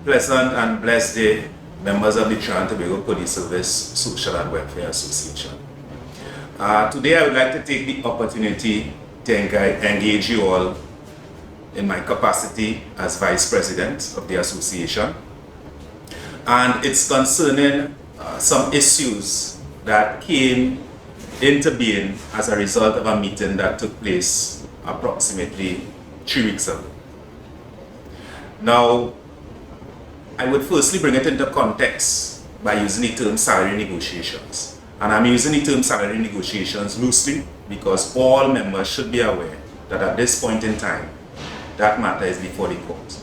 Pleasant and blessed day, members of the Trinidad and Tobago Police Service Social and Welfare Association. Today I would like to take the opportunity to engage you all in my capacity as Vice President of the Association. And it's concerning some issues that came into being as a result of a meeting that took place approximately 3 weeks ago. Now, I would firstly bring it into context by using the term salary negotiations. And I'm using the term salary negotiations loosely because all members should be aware that at this point in time, that matter is before the court.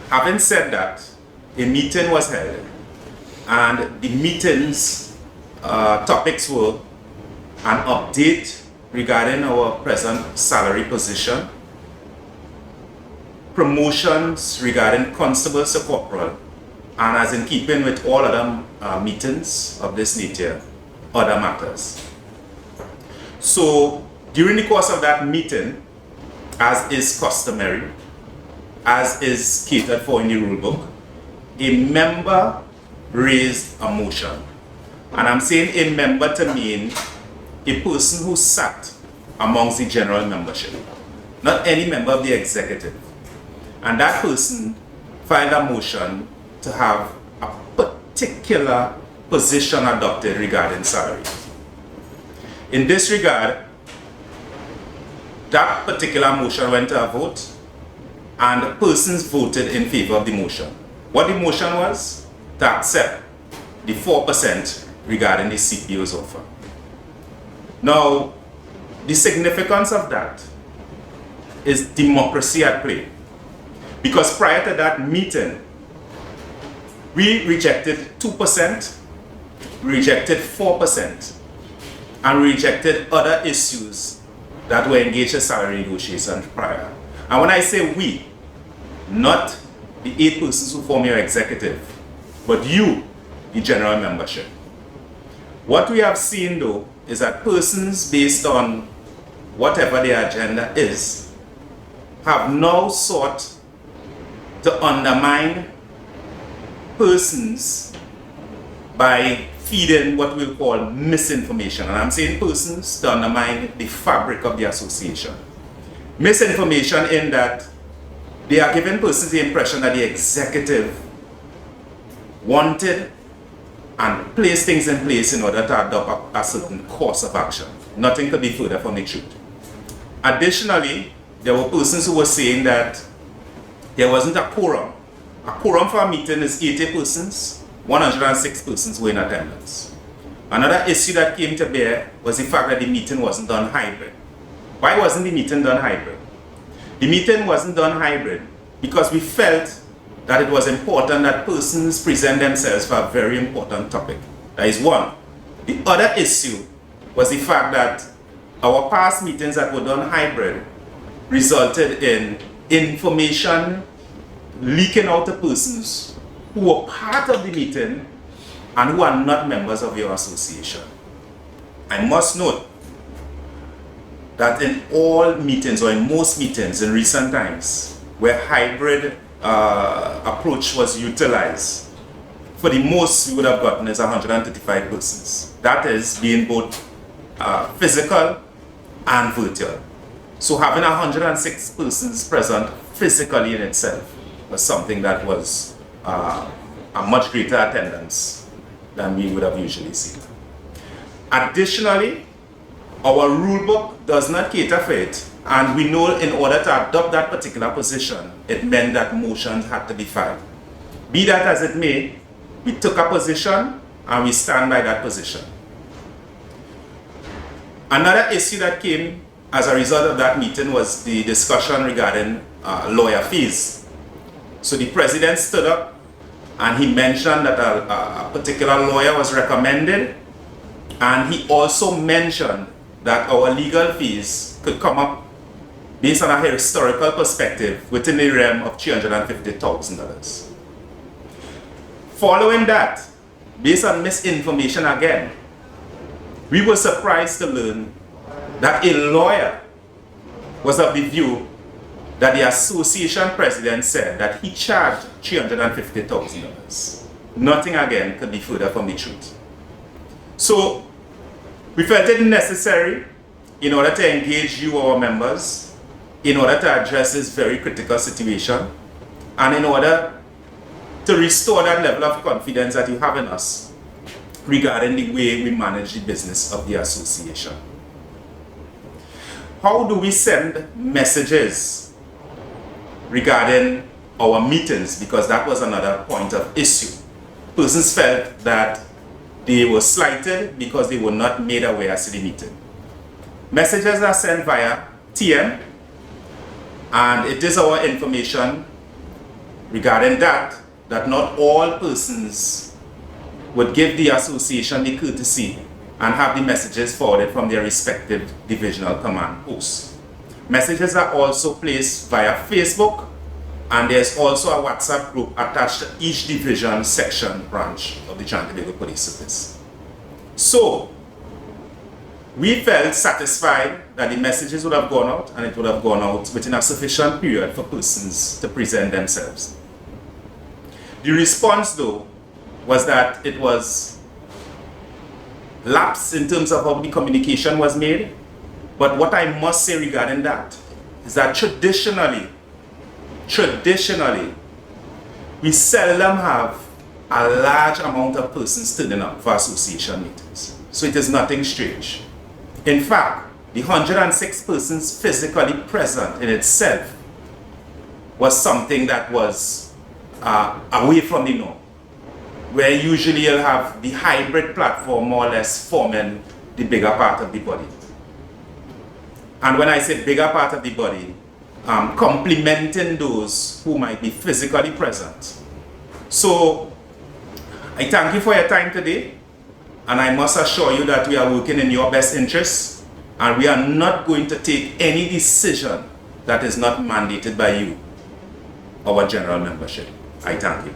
Having said that, a meeting was held, and the meeting's topics were an update regarding our present salary position, promotions regarding constables to corporal, and as in keeping with all other meetings of this nature, other matters. So during the course of that meeting, as is customary, as is catered for in the rule book, a member raised a motion. And I'm saying a member to mean a person who sat amongst the general membership, not any member of the executive. And that person filed a motion to have a particular position adopted regarding salary. In this regard, that particular motion went to a vote, and persons voted in favor of the motion. What the motion was? To accept the 4% regarding the CPO's offer. Now, the significance of that is democracy at play. Because prior to that meeting, we rejected 2%, we rejected 4%, and we rejected other issues that were engaged in salary negotiations prior. And when I say we, not the 8 persons who form your executive, but you, the general membership. What we have seen though is that persons, based on whatever their agenda is, have now sought to undermine persons by feeding what we'll call misinformation. And I'm saying persons to undermine the fabric of the association. Misinformation in that they are giving persons the impression that the executive wanted and placed things in place in order to adopt a certain course of action. Nothing could be further from the truth. Additionally, there were persons who were saying that there wasn't a quorum. A quorum for a meeting is 80 persons, 106 persons were in attendance. Another issue that came to bear was the fact that the meeting wasn't done hybrid. Why wasn't the meeting done hybrid? The meeting wasn't done hybrid because we felt that it was important that persons present themselves for a very important topic. That is one. The other issue was the fact that our past meetings that were done hybrid resulted in information leaking out to persons who were part of the meeting and who are not members of your association. I must note that in all meetings, or in most meetings in recent times, where hybrid approach was utilized, for the most we would have gotten is 135 persons. That is being both physical and virtual. So having 106 persons present physically in itself was something that was a much greater attendance than we would have usually seen. Additionally, our rule book does not cater for it, and we know in order to adopt that particular position, it meant that motions had to be filed. Be that as it may, we took a position and we stand by that position. Another issue that came as a result of that meeting was the discussion regarding lawyer fees. So the president stood up and he mentioned that a particular lawyer was recommended, and he also mentioned that our legal fees could come up based on a historical perspective within the realm of $350,000. Following that, based on misinformation again, we were surprised to learn that a lawyer was of the view that the association president said that he charged $350,000. Nothing again could be further from the truth. So we felt it necessary in order to engage you, our members, in order to address this very critical situation, and in order to restore that level of confidence that you have in us regarding the way we manage the business of the association. How do we send messages regarding our meetings? Because that was another point of issue. Persons felt that they were slighted because they were not made aware of the meeting. Messages are sent via TM, and it is our information regarding that not all persons would give the association the courtesy and have the messages forwarded from their respective divisional command posts. Messages are also placed via Facebook, and there's also a WhatsApp group attached to each division section branch of the Trinidad and Tobago Police Service. So, we felt satisfied that the messages would have gone out, and it would have gone out within a sufficient period for persons to present themselves. The response, though, was that it was lapse in terms of how the communication was made. But what I must say regarding that is that traditionally, we seldom have a large amount of persons turning up for association meetings. So it is nothing strange. In fact, the 106 persons physically present in itself was something that was away from the norm, where usually you'll have the hybrid platform more or less forming the bigger part of the body. And when I say bigger part of the body, complementing those who might be physically present. So I thank you for your time today, and I must assure you that we are working in your best interests, and we are not going to take any decision that is not mandated by you, our general membership. I thank you.